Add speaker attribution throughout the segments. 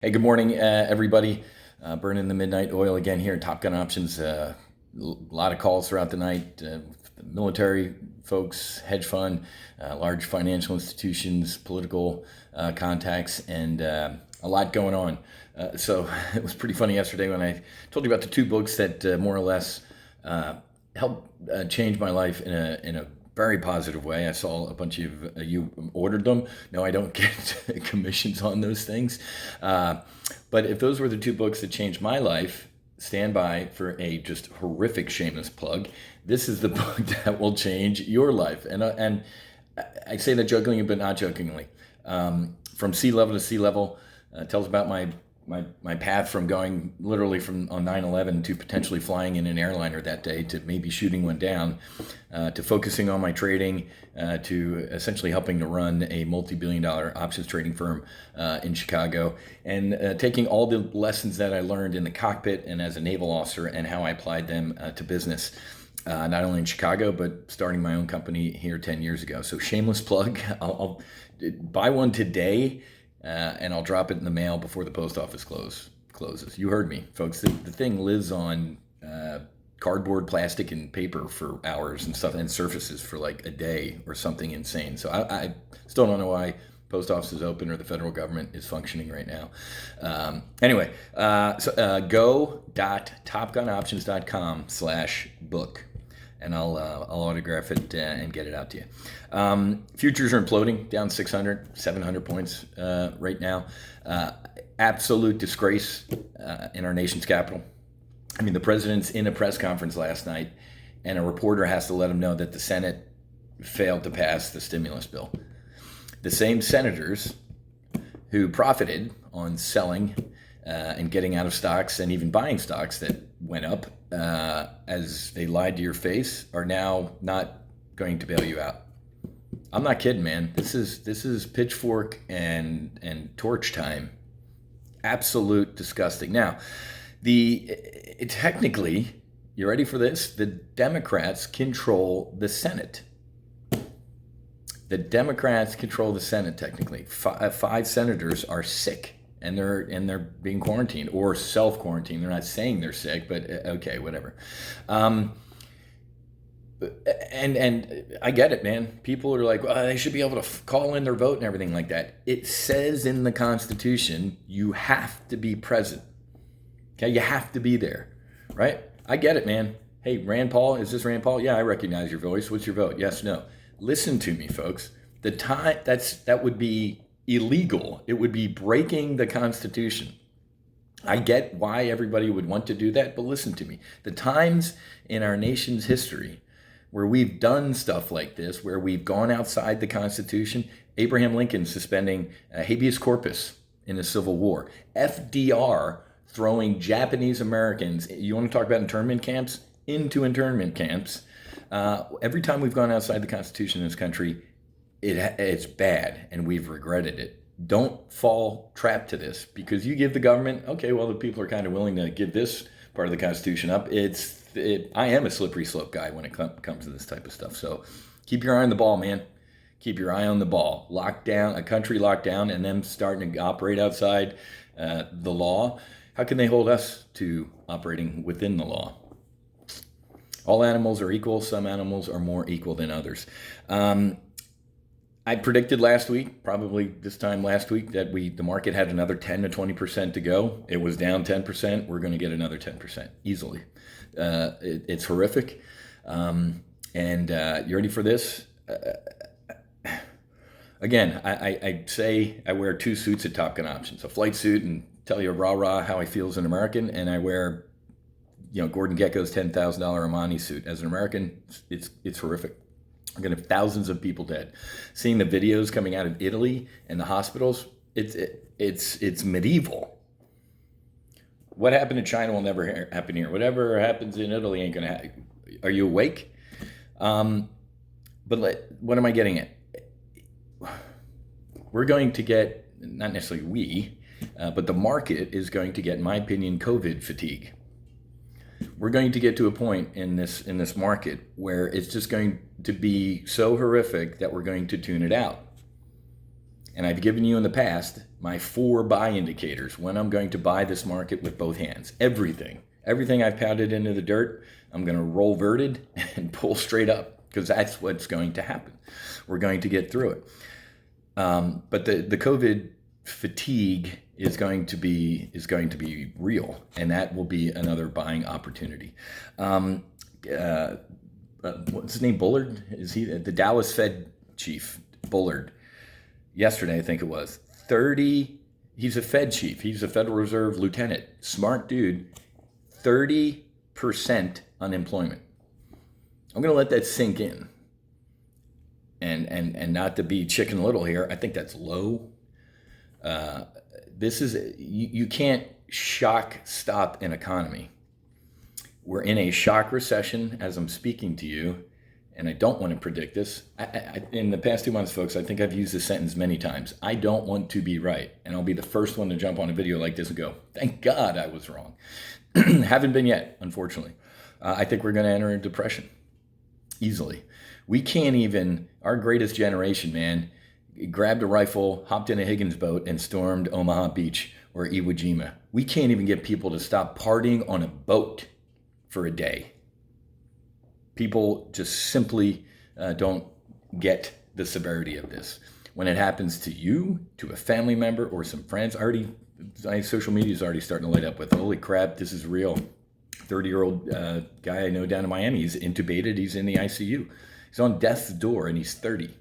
Speaker 1: Hey, good morning, everybody. Burning the midnight oil again here at Top Gun Options. Lot of calls throughout the night. Military folks, hedge fund, large financial institutions, political contacts, and a lot going on. So it was pretty funny yesterday when I told you about the two books that more or less helped change my life in a very positive way. I saw a bunch of you ordered them. No, I don't get commissions on those things. But if those were the two books that changed my life, stand by for a just horrific shameless plug. This is the book that will change your life. And I say that jokingly, but not jokingly. From sea level to sea level, tells about my path from going literally from on 9/11 to potentially flying in an airliner that day to maybe shooting one down, to focusing on my trading, to essentially helping to run a multi-billion-dollar options trading firm in Chicago, and taking all the lessons that I learned in the cockpit and as a naval officer and how I applied them to business. Not only in Chicago, but starting my own company here 10 years ago. So shameless plug, I'll buy one today, and I'll drop it in the mail before the post office closes. You heard me, folks. The thing lives on cardboard, plastic, and paper for hours and stuff, and surfaces for like a day or something insane. So I still don't know why post office is open or the federal government is functioning right now. Anyway, go.topgunoptions.com/book. And I'll autograph it and get it out to you. Futures are imploding, down 600, 700 points right now. Absolute disgrace in our nation's capital. I mean, the president's in a press conference last night, and a reporter has to let him know that the Senate failed to pass the stimulus bill. The same senators who profited on selling and getting out of stocks and even buying stocks that went up as they lied to your face are now not going to bail you out. I'm not kidding, man. This is pitchfork and torch time. Absolute disgusting. Now, technically, you ready for this? The Democrats control the Senate. The Democrats control the Senate technically. Five senators are sick. And they're being quarantined or self-quarantined. They're not saying they're sick, but okay, whatever. And I get it, man. People are like, well, they should be able to call in their vote and everything like that. It says in the Constitution you have to be present. Okay, you have to be there, right? I get it, man. Hey, Rand Paul, is this Rand Paul? Yeah, I recognize your voice. What's your vote? Yes, no. Listen to me, folks. That would be illegal. It would be breaking the Constitution. I get why everybody would want to do that, but listen to me. The times in our nation's history where we've done stuff like this, where we've gone outside the Constitution, Abraham Lincoln suspending habeas corpus in the Civil War, FDR throwing Japanese Americans, you want to talk about internment camps, into internment camps. Every time we've gone outside the Constitution in this country, it's bad, and we've regretted it. Don't fall trapped to this, because you give the government, okay, well, the people are kind of willing to give this part of the Constitution up. I am a slippery slope guy when it comes to this type of stuff. So keep your eye on the ball, man. Keep your eye on the ball. Lock down, a country locked down, and them starting to operate outside the law. How can they hold us to operating within the law? All animals are equal. Some animals are more equal than others. I predicted last week, probably this time last week, that the market had another 10 to 20% to go. It was down 10%. We're going to get another 10% easily. It's horrific. And you ready for this? Again, I say I wear two suits at Top Gun Options: a flight suit and tell you rah-rah how I feel as an American, and I wear Gordon Gekko's $10,000 Armani suit. As an American, it's horrific. We're going to have thousands of people dead. Seeing the videos coming out of Italy and the hospitals, it's medieval. What happened in China will never happen here. Whatever happens in Italy ain't going to happen. Are you awake? But what am I getting at? We're going to get, not necessarily we, but the market is going to get, in my opinion, COVID fatigue. We're going to get to a point in this market where it's just going to be so horrific that we're going to tune it out. And I've given you in the past my 4 buy indicators when I'm going to buy this market with both hands. Everything I've pounded into the dirt, I'm going to roll verted and pull straight up, because that's what's going to happen. We're going to get through it. But the COVID fatigue is going to be real, and that will be another buying opportunity. What's his name? Bullard? Is he the Dallas Fed chief? Bullard. Yesterday, I think it was 30. He's a Fed chief. He's a Federal Reserve lieutenant. Smart dude. 30% unemployment. I'm going to let that sink in. And not to be Chicken Little here, I think that's low. This is, you can't shock stop an economy. We're in a shock recession as I'm speaking to you, and I don't want to predict this. In the past 2 months, folks, I think I've used this sentence many times. I don't want to be right, and I'll be the first one to jump on a video like this and go, thank God I was wrong. Haven't been yet, unfortunately. I think we're going to enter a depression easily. We can't even, our greatest generation, man, grabbed a rifle, hopped in a Higgins boat, and stormed Omaha Beach or Iwo Jima. We can't even get people to stop partying on a boat for a day. People just simply don't get the severity of this. When it happens to you, to a family member, or some friends, my social media is already starting to light up with, holy crap, this is real. 30-year-old guy I know down in Miami, he's intubated, he's in the ICU. He's on death's door, and he's 30.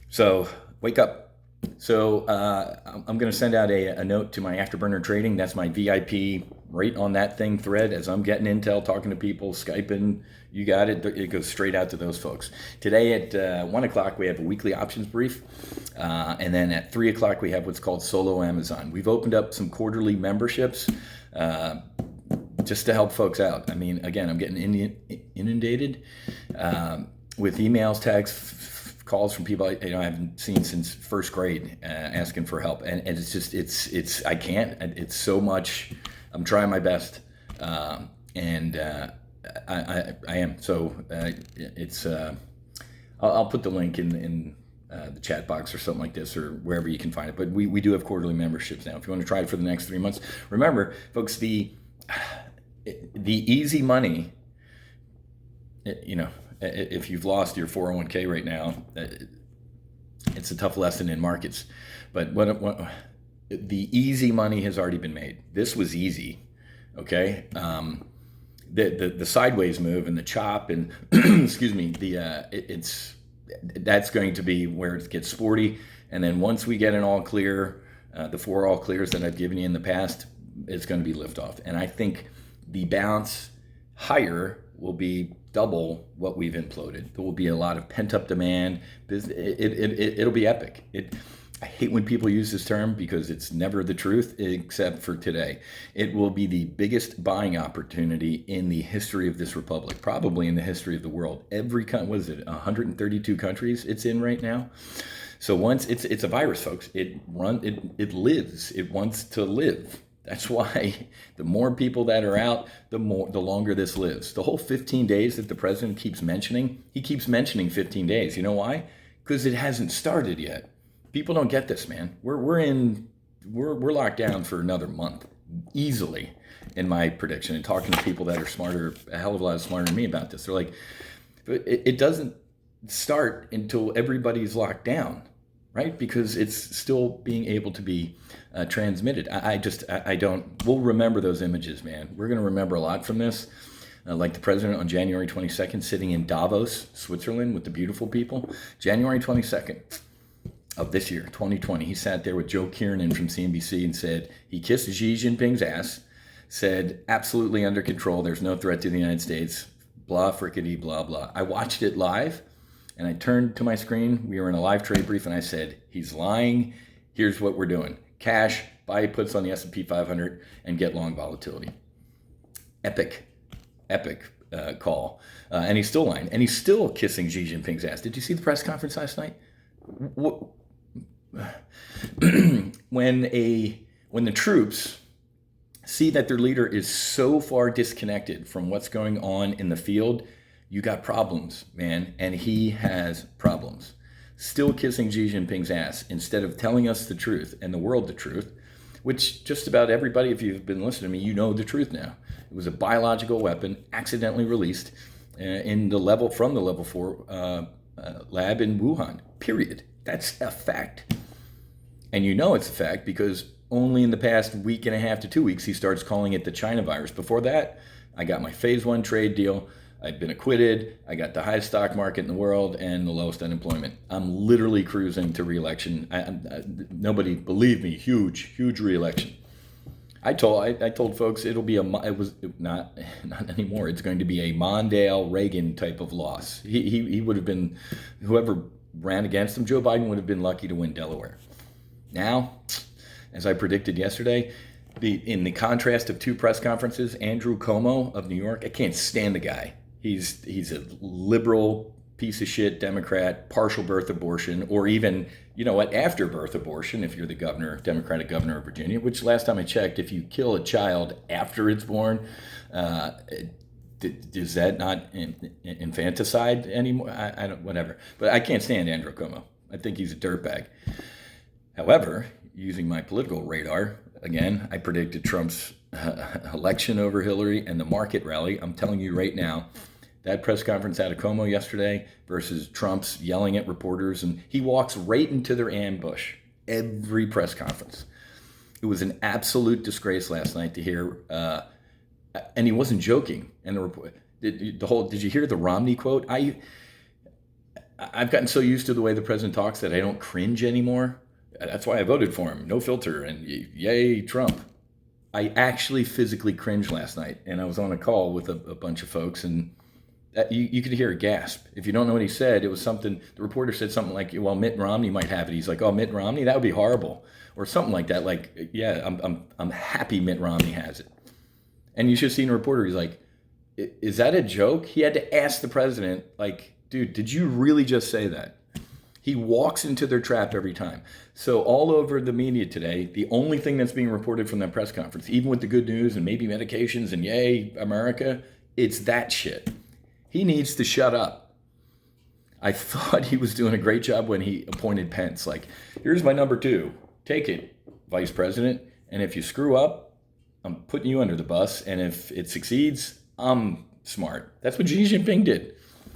Speaker 1: So wake up. So I'm going to send out a note to my Afterburner Trading. That's my VIP right on that thing thread. As I'm getting intel, talking to people, Skyping, you got it. It goes straight out to those folks. Today at 1 o'clock, we have a weekly options brief. And then at 3 o'clock, we have what's called Solo Amazon. We've opened up some quarterly memberships just to help folks out. I mean, again, I'm getting inundated with emails, texts, calls from people I haven't seen since first grade asking for help, and it's just it's I can't. It's so much. I'm trying my best, and I am. So it's I'll put the link in the chat box or something like this, or wherever you can find it. But we do have quarterly memberships now. If you want to try it for the next 3 months, remember, folks, the easy money. If you've lost your 401k right now, it's a tough lesson in markets. But what the easy money has already been made. This was easy, okay? The sideways move and the chop and excuse me, that's going to be where it gets sporty. And then once we get an all clear, the 4 all clears that I've given you in the past, it's going to be liftoff. And I think the bounce higher will be double what we've imploded. There will be a lot of pent-up demand. It'll be epic. I hate when people use this term because it's never the truth, except for today. It will be the biggest buying opportunity in the history of this republic, probably in the history of the world. What is it, 132 countries it's in right now? So once it's a virus, folks. It lives. It wants to live. That's why the more people that are out, the longer this lives. The whole 15 days that the president keeps mentioning, he keeps mentioning 15 days. You know why? Because it hasn't started yet. People don't get this, man. We're locked down for another month, easily, in my prediction. And talking to people that are smarter, a hell of a lot smarter than me about this, they're like, it doesn't start until everybody's locked down. Right? Because it's still being able to be transmitted. We'll remember those images, man. We're going to remember a lot from this. Like the president on January 22nd sitting in Davos, Switzerland with the beautiful people. January 22nd of this year, 2020, he sat there with Joe Kiernan from CNBC and said, he kissed Xi Jinping's ass, said, absolutely under control, there's no threat to the United States, blah, frickety, blah, blah. I watched it live. And I turned to my screen. We were in a live trade brief, and I said, he's lying. Here's what we're doing. Cash, buy puts on the S&P 500, and get long volatility. Epic call. And he's still lying. And he's still kissing Xi Jinping's ass. Did you see the press conference last night? When the troops see that their leader is so far disconnected from what's going on in the field, you got problems, man, and he has problems. still kissing Xi Jinping's ass instead of telling us the truth and the world the truth, which just about everybody, if you've been listening to me, you know the truth now. It was a biological weapon accidentally released from the level 4 lab in Wuhan, period. That's a fact. And you know it's a fact because only in the past week and a half to 2 weeks, he starts calling it the China virus. Before that, I got my phase 1 trade deal. I've been acquitted. I got the highest stock market in the world and the lowest unemployment. I'm literally cruising to re-election. Nobody believed me. Huge re-election. I told folks it was not anymore. It's going to be a Mondale Reagan type of loss. He would have been, whoever ran against him, Joe Biden would have been lucky to win Delaware. Now, as I predicted yesterday, in the contrast of 2 press conferences, Andrew Cuomo of New York, I can't stand the guy. He's a liberal piece of shit Democrat, partial birth abortion, or even, you know what, after birth abortion, if you're the Democratic governor of Virginia, which last time I checked, if you kill a child after it's born, is that not infanticide anymore? I don't, whatever. But I can't stand Andrew Cuomo. I think he's a dirtbag. However, using my political radar, again, I predicted Trump's election over Hillary and the market rally. I'm telling you right now, that press conference out of Cuomo yesterday versus Trump's yelling at reporters, and he walks right into their ambush every press conference. It was an absolute disgrace last night to hear, and he wasn't joking. And the report, did you hear the Romney quote? I've gotten so used to the way the president talks that I don't cringe anymore. That's why I voted for him. No filter, and yay, Trump. I actually physically cringed last night, and I was on a call with a bunch of folks, and you could hear a gasp. If you don't know what he said, it was something, the reporter said something like, well, Mitt Romney might have it. He's like, oh, Mitt Romney? That would be horrible. Or something like that. Like, yeah, I'm happy Mitt Romney has it. And you should have seen a reporter. He's like, is that a joke? He had to ask the president, like, dude, did you really just say that? He walks into their trap every time. So all over the media today, the only thing that's being reported from that press conference, even with the good news and maybe medications and yay, America, it's that shit. He needs to shut up. I thought he was doing a great job when he appointed Pence. Like, here's my number 2. Take it, Vice President. And if you screw up, I'm putting you under the bus. And if it succeeds, I'm smart. That's what Xi Jinping did.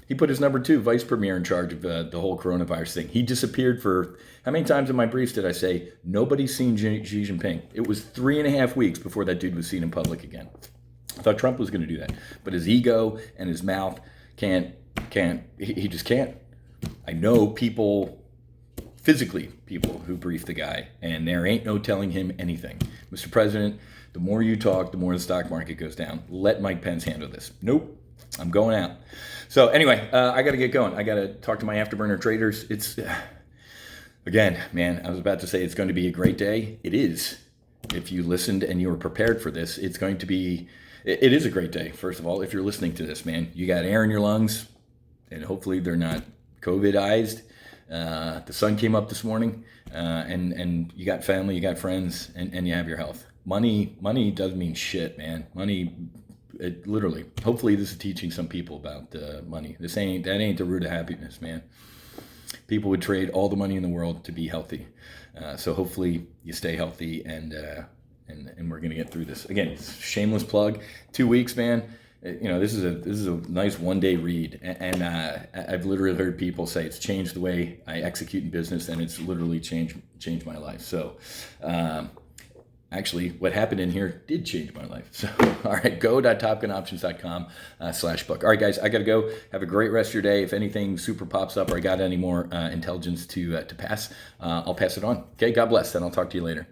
Speaker 1: He put his number 2 vice premier in charge of the whole coronavirus thing. He disappeared for, how many times in my briefs did I say, nobody's seen Xi Jinping? It was 3.5 weeks before that dude was seen in public again. I thought Trump was going to do that. But his ego and his mouth he just can't. I know people who brief the guy, and there ain't no telling him anything. Mr. President, the more you talk, the more the stock market goes down. Let Mike Pence handle this. Nope. I'm going out. So anyway, I got to get going. I got to talk to my afterburner traders. It's, again, man, I was about to say it's going to be a great day. It is. If you listened and you were prepared for this, it is a great day. First of all, if you're listening to this, man, you got air in your lungs, and hopefully they're not COVID-ized. The sun came up this morning, and you got family, you got friends, and you have your health. Money doesn't mean shit, man. Money, literally. Hopefully this is teaching some people about money. That ain't the root of happiness, man. People would trade all the money in the world to be healthy. So hopefully you stay healthy, and we're gonna get through this. Again, shameless plug. 2 weeks, man. You know, this is a nice one-day read, and I've literally heard people say it's changed the way I execute in business, and it's literally changed my life. So, actually, what happened in here did change my life. So, all right, go.topgunoptions.com/book. All right, guys, I got to go. Have a great rest of your day. If anything super pops up or I got any more intelligence to pass, I'll pass it on. Okay, God bless, and I'll talk to you later.